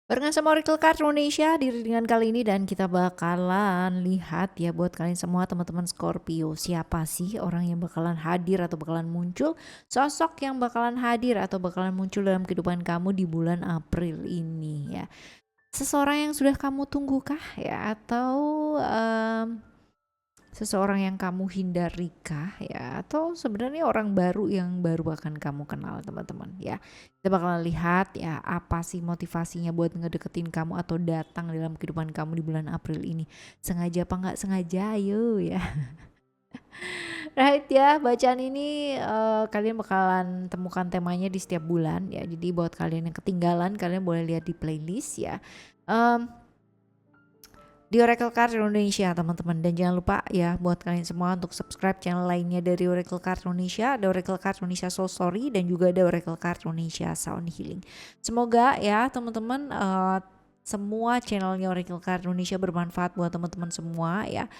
Barengan sama Oracle Card Indonesia di readingan kali ini, dan kita bakalan lihat ya buat kalian semua teman-teman Scorpio, siapa sih orang yang bakalan hadir atau bakalan muncul, sosok yang bakalan hadir atau bakalan muncul dalam kehidupan kamu di bulan April ini ya. Seseorang yang sudah kamu tunggu kah ya, atau seseorang yang kamu hindari kah ya, atau sebenarnya orang baru yang baru akan kamu kenal teman-teman ya. Kita bakalan lihat ya apa sih motivasinya buat ngedeketin kamu atau datang dalam kehidupan kamu di bulan April ini. Sengaja apa nggak sengaja, ayo ya. Right ya, bacaan ini kalian bakalan temukan temanya di setiap bulan ya. Jadi buat kalian yang ketinggalan, kalian boleh lihat di playlist ya. Di Oracle Card Indonesia teman-teman, dan jangan lupa ya buat kalian semua untuk subscribe channel lainnya dari Oracle Card Indonesia. Ada Oracle Card Indonesia Soul Story dan juga ada Oracle Card Indonesia Sound Healing. Semoga ya teman-teman semua channelnya Oracle Card Indonesia bermanfaat buat teman-teman semua ya.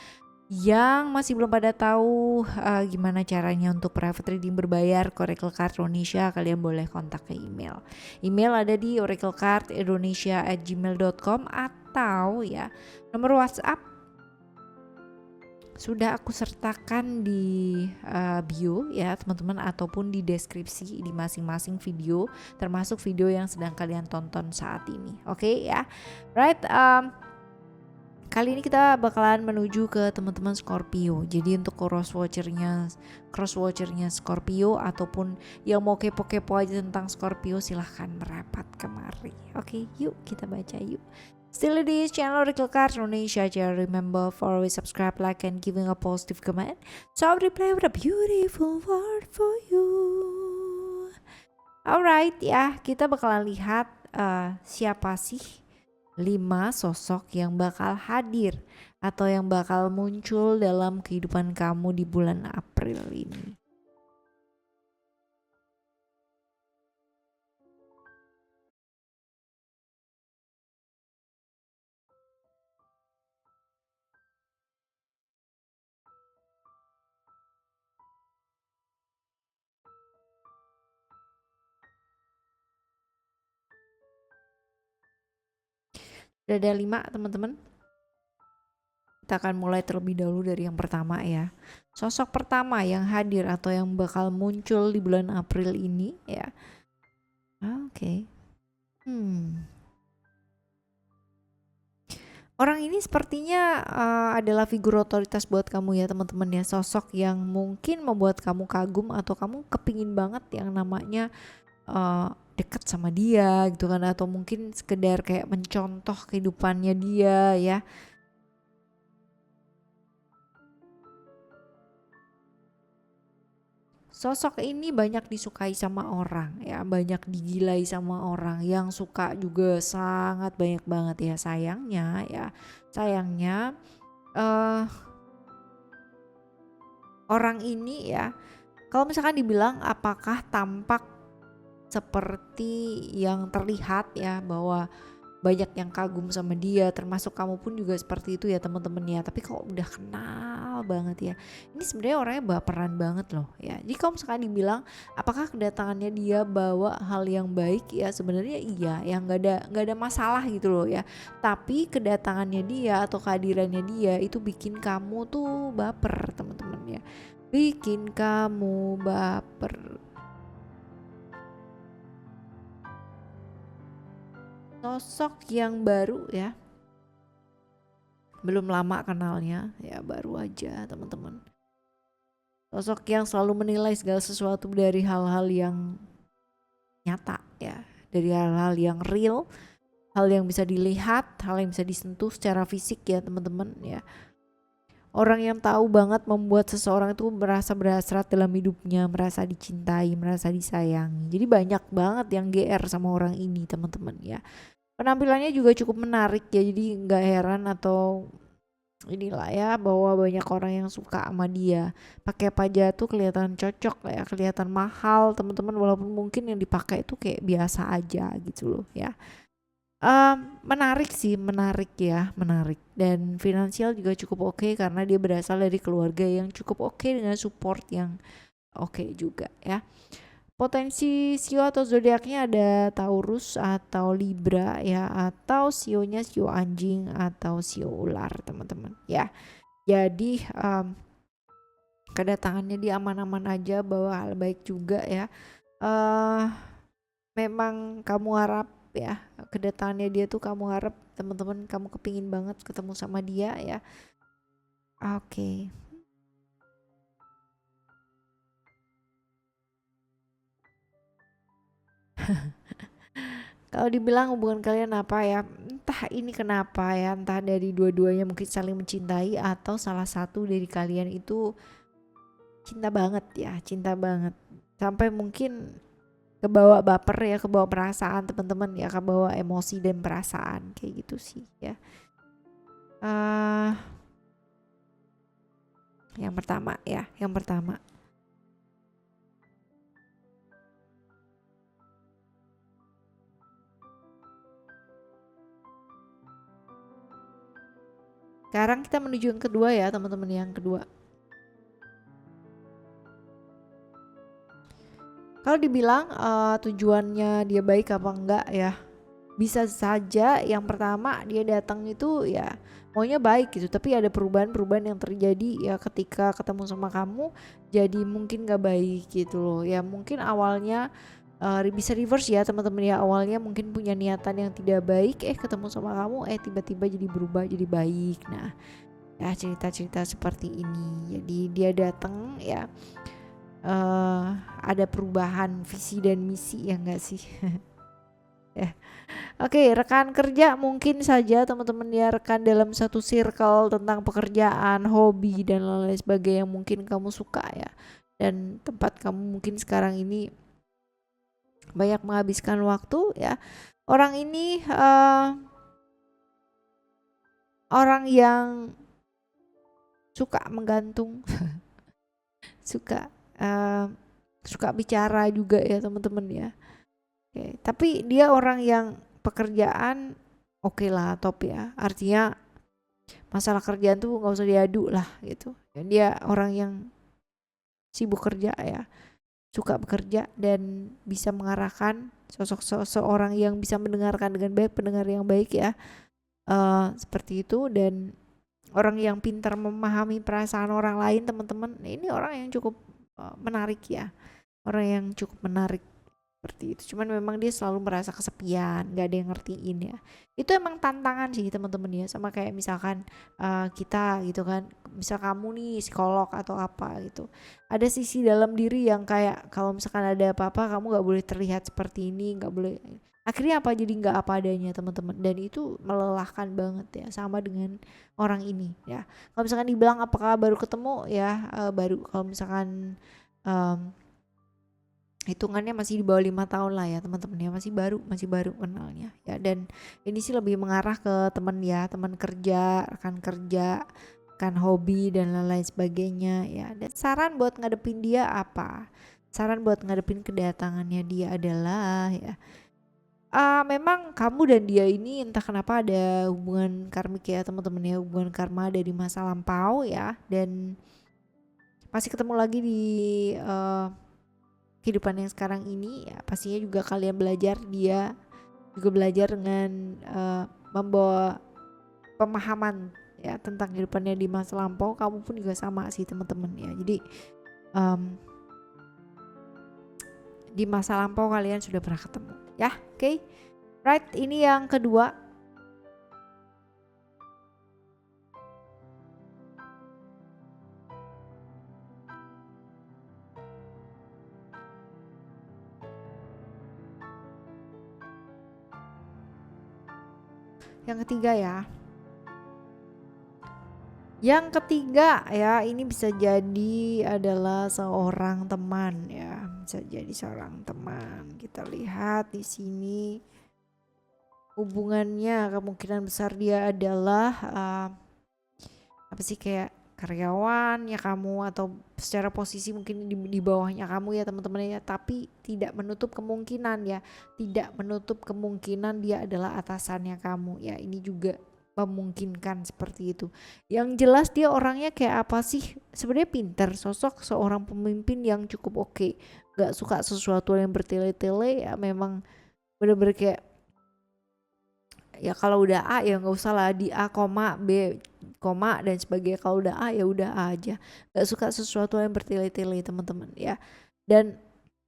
Yang masih belum pada tahu gimana caranya untuk private reading berbayar ke Oracle Card Indonesia, kalian boleh kontak ke email. Email ada di oraclecardindonesia@gmail.com, atau ya nomor WhatsApp sudah aku sertakan di bio ya teman-teman, ataupun di deskripsi di masing-masing video, termasuk video yang sedang kalian tonton saat ini. Oke ya, right. Kali ini kita bakalan menuju ke teman-teman Scorpio. Jadi untuk crosswatchernya Scorpio, ataupun yang mau kepo-kepo aja tentang Scorpio, silahkan merapat kemari. Oke, yuk kita baca yuk. Still di channel Oracle Card Indonesia. Remember for always subscribe, like, and giving a positive comment. So I'll reply with a beautiful word for you. Alright ya, kita bakalan lihat siapa sih 5 sosok yang bakal hadir atau yang bakal muncul dalam kehidupan kamu di bulan April ini. Sudah ada 5 teman-teman. Kita akan mulai terlebih dahulu dari yang pertama ya. Sosok pertama yang hadir atau yang bakal muncul di bulan April ini ya. Oke. Orang ini sepertinya adalah figur otoritas buat kamu ya teman-teman ya. Sosok yang mungkin membuat kamu kagum atau kamu kepingin banget yang namanya deket sama dia gitu kan, atau mungkin sekedar kayak mencontoh kehidupannya dia ya. Sosok ini banyak disukai sama orang ya, banyak digilai sama orang, yang suka juga sangat banyak banget ya. Sayangnya orang ini ya, kalau misalkan dibilang apakah tampak seperti yang terlihat ya, bahwa banyak yang kagum sama dia, termasuk kamu pun juga seperti itu ya teman-teman ya. Tapi kalau udah kenal banget ya, ini sebenarnya orangnya baperan banget loh ya. Jadi kalau misalkan dibilang apakah kedatangannya dia bawa hal yang baik ya, sebenarnya iya ya, nggak ada masalah gitu loh ya. Tapi kedatangannya dia atau kehadirannya dia itu bikin kamu tuh baper teman-teman ya, bikin kamu baper. Sosok yang baru ya, belum lama kenalnya ya, baru aja teman-teman. Sosok yang selalu menilai segala sesuatu dari hal-hal yang nyata ya, dari hal-hal yang real, hal yang bisa dilihat, hal yang bisa disentuh secara fisik ya teman-teman ya. Orang yang tahu banget membuat seseorang itu merasa berhasrat dalam hidupnya, merasa dicintai, merasa disayangi. Jadi banyak banget yang GR sama orang ini teman-teman ya. Penampilannya juga cukup menarik ya, jadi nggak heran atau inilah ya bahwa banyak orang yang suka sama dia. Pakai apa aja tuh kelihatan cocok ya, kelihatan mahal teman-teman, walaupun mungkin yang dipakai itu kayak biasa aja gitu loh ya. Menarik sih, menarik ya, menarik. Dan finansial juga cukup oke, karena dia berasal dari keluarga yang cukup oke dengan support yang oke juga ya. Potensi sio atau zodiaknya ada Taurus atau Libra ya, atau sionya sio anjing atau sio ular teman-teman ya. Jadi kedatangannya dia aman-aman aja, bawa hal baik juga ya. Memang kamu harap ya, kedatangannya dia tuh kamu harap teman-teman, kamu kepingin banget ketemu sama dia ya. Oke. Kalau dibilang hubungan kalian apa ya, entah ini kenapa ya, entah dari dua-duanya mungkin saling mencintai atau salah satu dari kalian itu cinta banget ya, cinta banget. Sampai mungkin kebawa baper ya, kebawa perasaan teman-teman ya, kebawa emosi dan perasaan kayak gitu sih ya. Yang pertama ya, yang pertama. Sekarang kita menuju yang kedua ya teman-teman, yang kedua. Kalau dibilang tujuannya dia baik apa enggak ya, bisa saja yang pertama dia datang itu ya maunya baik gitu, tapi ada perubahan-perubahan yang terjadi ya ketika ketemu sama kamu, jadi mungkin gak baik gitu loh ya. Mungkin awalnya bisa reverse ya teman-teman ya, awalnya mungkin punya niatan yang tidak baik, ketemu sama kamu tiba-tiba jadi berubah jadi baik. Nah ya, cerita-cerita seperti ini, jadi dia datang ya ada perubahan visi dan misi ya enggak sih. Ya. Oke, rekan kerja mungkin saja teman-teman ya, rekan dalam satu circle tentang pekerjaan, hobi dan lain-lain sebagainya yang mungkin kamu suka ya, dan tempat kamu mungkin sekarang ini banyak menghabiskan waktu ya. Orang ini orang yang suka menggantung, suka bicara juga ya teman-teman ya. Oke, tapi dia orang yang pekerjaan oke lah, top ya. Artinya masalah kerjaan tuh nggak usah diadu lah gitu. Dan dia orang yang sibuk kerja ya, suka bekerja dan bisa mengarahkan, sosok seorang yang bisa mendengarkan dengan baik, pendengar yang baik ya. Seperti itu, dan orang yang pintar memahami perasaan orang lain teman-teman. Ini orang yang cukup menarik ya, orang yang cukup menarik seperti itu. Cuman memang dia selalu merasa kesepian, gak ada yang ngertiin ya. Itu emang tantangan sih teman-teman ya, sama kayak misalkan kita gitu kan, misal kamu nih psikolog atau apa gitu, ada sisi dalam diri yang kayak kalau misalkan ada apa-apa kamu gak boleh terlihat seperti ini, gak boleh, akhirnya apa, jadi gak apa adanya teman-teman, dan itu melelahkan banget ya. Sama dengan orang ini ya, kalau misalkan dibilang apakah baru ketemu ya, baru, kalau misalkan hitungannya masih di bawah 5 tahun lah ya teman-teman ya, masih baru kenalnya ya. Dan ini sih lebih mengarah ke teman ya, teman kerja, rekan kerja, kan hobi dan lain-lain sebagainya ya. Dan saran buat ngadepin dia apa? Saran buat ngadepin kedatangannya dia adalah ya, memang kamu dan dia ini entah kenapa ada hubungan karmik ya teman-teman ya, hubungan karma dari masa lampau ya, dan masih ketemu lagi di kehidupan yang sekarang ini ya. Pastinya juga kalian belajar, dia juga belajar dengan membawa pemahaman ya tentang kehidupannya di masa lampau. Kamu pun juga sama sih teman-teman ya. Jadi di masa lampau kalian sudah pernah ketemu ya. Oke, right, ini yang kedua. Yang ketiga ya. Yang ketiga ya, ini bisa jadi adalah seorang teman ya, bisa jadi seorang teman. Kita lihat di sini hubungannya, kemungkinan besar dia adalah apa sih, kayak karyawan ya kamu, atau secara posisi mungkin di bawahnya kamu ya teman-teman ya. Tapi tidak menutup kemungkinan ya, tidak menutup kemungkinan dia adalah atasannya kamu ya. Ini juga memungkinkan seperti itu. Yang jelas dia orangnya kayak apa sih, sebenarnya pintar, sosok seorang pemimpin yang cukup oke, gak suka sesuatu yang bertele-tele ya, memang bener-bener kayak ya kalau udah A ya nggak usah lah di A koma B koma dan sebagainya. Kalau udah A ya udah A aja, gak suka sesuatu yang bertele-tele teman-teman ya. Dan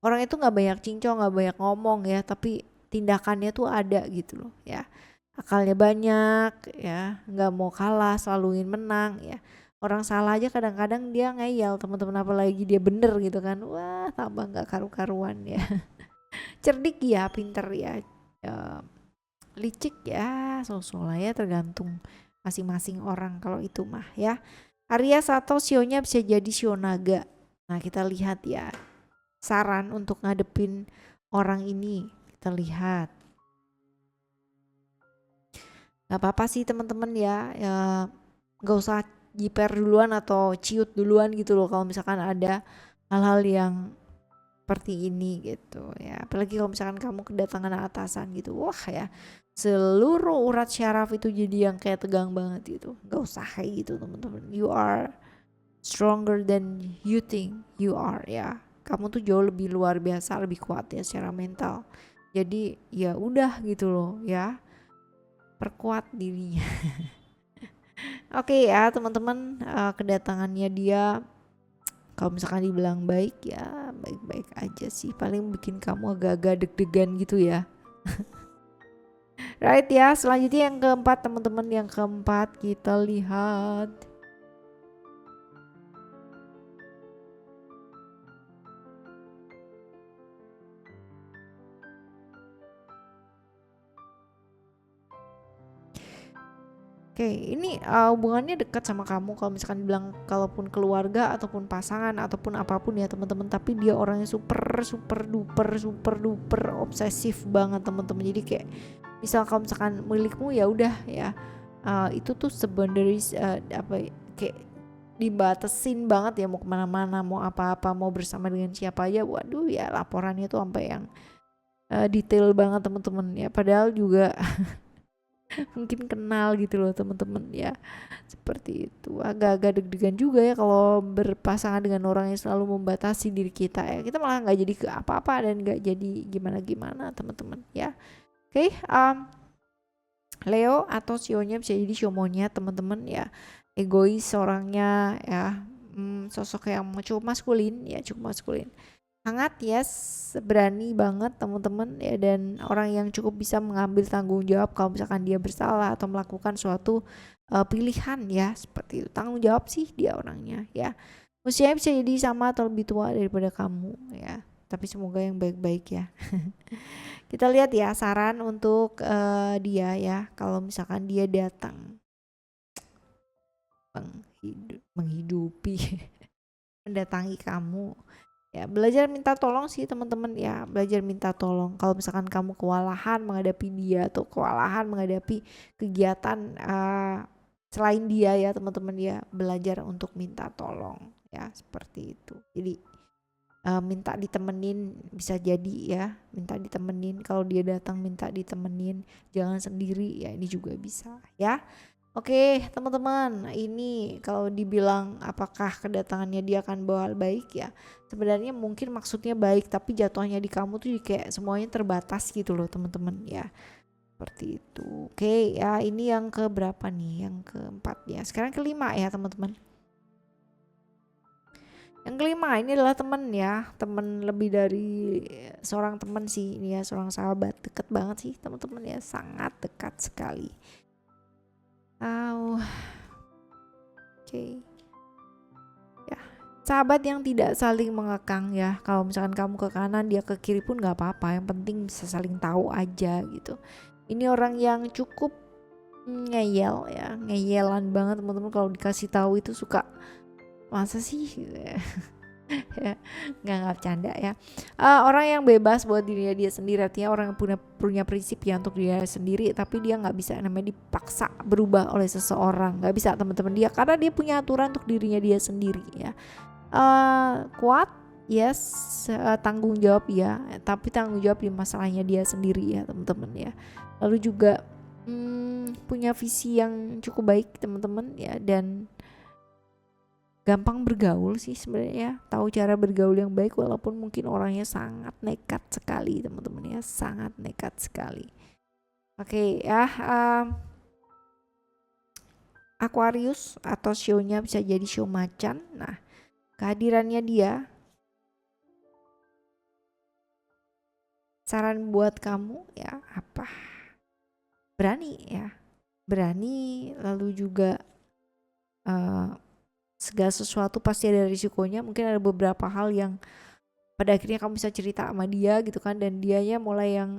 orang itu nggak banyak cincong, nggak banyak ngomong ya, tapi tindakannya tuh ada gitu loh ya. Akalnya banyak ya, nggak mau kalah, selalu ingin menang ya. Orang salah aja kadang-kadang dia ngeyel teman-teman, apalagi dia bener gitu kan, wah tambah nggak karu-karuan ya. Cerdik ya, pinter ya, licik ya, so-so lah ya, tergantung masing-masing orang kalau itu mah ya. Aries atau sionya bisa jadi sio naga. Nah kita lihat ya, saran untuk ngadepin orang ini, kita lihat. Gak apa-apa sih teman-teman ya, gak usah jiper duluan atau ciut duluan gitu loh kalau misalkan ada hal-hal yang seperti ini gitu ya. Apalagi kalau misalkan kamu kedatangan atasan gitu, wah ya, seluruh urat syaraf itu jadi yang kayak tegang banget gitu. Gak usah kayak gitu teman-teman. You are stronger than you think you are ya. Kamu tuh jauh lebih luar biasa, lebih kuat ya secara mental. Jadi ya udah gitu loh ya, perkuat dirinya. Oke ya teman-teman, kedatangannya dia kalau misalkan dibilang baik ya baik-baik aja sih, paling bikin kamu agak-agak deg-degan gitu ya. Right ya, selanjutnya yang keempat teman-teman, yang keempat kita lihat. Oke, ini hubungannya dekat sama kamu kalau misalkan bilang, kalaupun keluarga ataupun pasangan ataupun apapun ya teman-teman, tapi dia orangnya super duper obsesif banget teman-teman. Jadi kayak misal kalau misalkan milikmu ya udah ya, itu tuh sebenarnya kayak dibatasin banget ya, mau kemana-mana, mau apa-apa, mau bersama dengan siapa aja, waduh ya laporannya tuh sampai yang detail banget teman-teman ya. Padahal juga mungkin kenal gitu loh teman-teman ya, seperti itu. Agak-agak deg-degan juga ya kalau berpasangan dengan orang yang selalu membatasi diri kita ya, kita malah nggak jadi ke apa-apa dan nggak jadi gimana-gimana teman-teman ya. Oke, Leo atau sionya bisa jadi sio monyet teman-teman ya, egois orangnya ya, sosok yang cukup maskulin ya, cukup maskulin, hangat yes, berani banget teman-teman ya, dan orang yang cukup bisa mengambil tanggung jawab kalau misalkan dia bersalah atau melakukan suatu pilihan ya, seperti itu. Tanggung jawab sih dia orangnya ya. Usianya bisa jadi sama atau lebih tua daripada kamu ya, tapi semoga yang baik-baik ya. Kita lihat ya saran untuk dia ya, kalau misalkan dia datang menghidupi mendatangi kamu ya, belajar minta tolong sih teman-teman ya, belajar minta tolong. Kalau misalkan kamu kewalahan menghadapi dia atau kewalahan menghadapi kegiatan selain dia ya teman-teman ya, belajar untuk minta tolong ya, seperti itu. Jadi minta ditemenin, bisa jadi ya, minta ditemenin. Kalau dia datang minta ditemenin, jangan sendiri ya, ini juga bisa ya. Oke teman-teman, ini kalau dibilang apakah kedatangannya dia akan bawa baik ya, sebenarnya mungkin maksudnya baik, tapi jatuhnya di kamu tuh kayak semuanya terbatas gitu loh teman-teman ya, seperti itu. Oke ya, ini yang ke berapa nih, yang keempat ya, sekarang kelima ya teman-teman. Yang kelima ini adalah teman ya, teman lebih dari seorang teman sih ini ya, seorang sahabat, deket banget sih teman-teman ya, sangat dekat sekali. Oke. Ya, sahabat yang tidak saling mengekang ya. Kalau misalkan kamu ke kanan, dia ke kiri pun nggak apa-apa. Yang penting bisa saling tahu aja gitu. Ini orang yang cukup ngeyel ya, ngeyelan banget teman-teman. Kalau dikasih tahu itu suka, masa sih gitu ya. Ya, nggak bercanda ya. Orang yang bebas buat dirinya dia sendiri, artinya orang yang punya prinsip ya untuk dirinya sendiri, tapi dia nggak bisa namanya dipaksa berubah oleh seseorang, nggak bisa teman-teman dia, karena dia punya aturan untuk dirinya dia sendiri ya. Kuat yes, tanggung jawab ya, tapi tanggung jawab di masalahnya dia sendiri ya teman-teman ya. Lalu juga punya visi yang cukup baik teman-teman ya, dan gampang bergaul sih sebenarnya, tahu cara bergaul yang baik walaupun mungkin orangnya sangat nekat sekali teman-teman ya, sangat nekat sekali. Oke ya, Aquarius atau show-nya bisa jadi show macan. Nah, kehadirannya dia, saran buat kamu ya apa? Berani ya, berani, lalu juga segala sesuatu pasti ada risikonya. Mungkin ada beberapa hal yang pada akhirnya kamu bisa cerita sama dia gitu kan, dan dianya mulai yang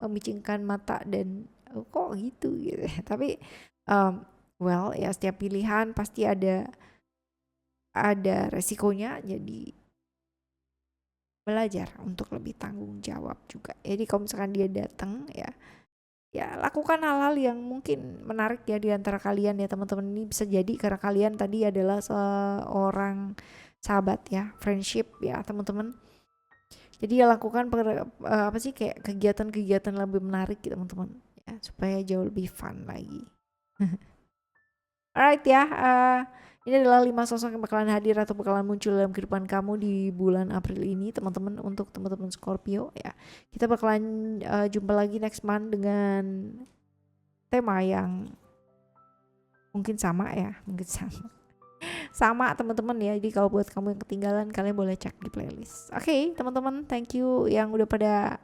memicingkan mata dan kok gitu gitu. Tapi well ya, setiap pilihan pasti ada resikonya, jadi belajar untuk lebih tanggung jawab juga. Jadi kalau misalkan dia datang ya lakukan hal-hal yang mungkin menarik ya di antara kalian ya teman-teman. Ini bisa jadi karena kalian tadi adalah seorang sahabat ya, friendship ya teman-teman. Jadi ya lakukan apa sih, kayak kegiatan-kegiatan lebih menarik gitu teman-teman ya, supaya jauh lebih fun lagi. Alright ya, ini adalah 5 sosok yang bakalan hadir atau bakalan muncul dalam kehidupan kamu di bulan April ini teman-teman, untuk teman-teman Scorpio ya. Kita bakalan jumpa lagi next month dengan tema yang mungkin sama ya, mungkin sama teman-teman ya. Jadi kalau buat kamu yang ketinggalan, kalian boleh cek di playlist. Oke, teman-teman, thank you yang udah pada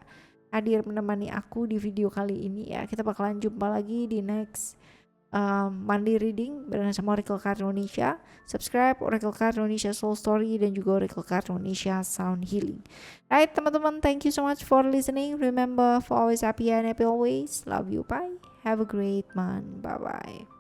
hadir menemani aku di video kali ini ya. Kita bakalan jumpa lagi di next monthly reading bersama Oracle Card Indonesia. Subscribe Oracle Card Indonesia Soul Story dan juga Oracle Card Indonesia Sound Healing. Right, teman-teman, thank you so much for listening. Remember, for always happy and happy always. Love you, bye. Have a great month. Bye bye.